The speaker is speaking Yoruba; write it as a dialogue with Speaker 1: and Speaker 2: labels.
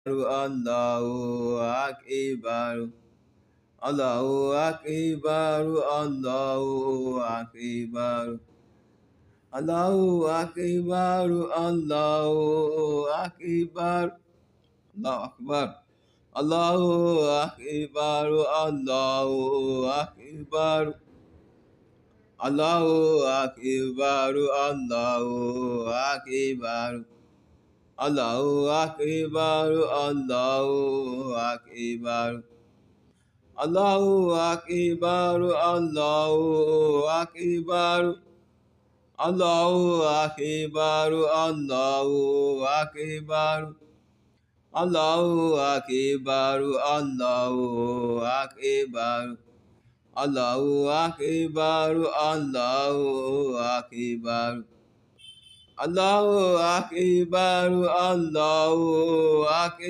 Speaker 1: Allahu Akbar. Allahu Akbar, Allahu Akbar. Allahu Akbar, Allahu Akbar. Allahu Akbar. Allahu Akbar, Allahu Akbar. Allahu Akbar, Allahu Akbar. Allahu Akbar, Allahu Akbar. Allahu Akbar, Allahu Akbar. Allahu Akbar, Allahu Akbar. Allahu Akbar, Allahu Akbar. Allahu Akbar, Allahu Akbar. Allahu Akbar, Allahu Akbar.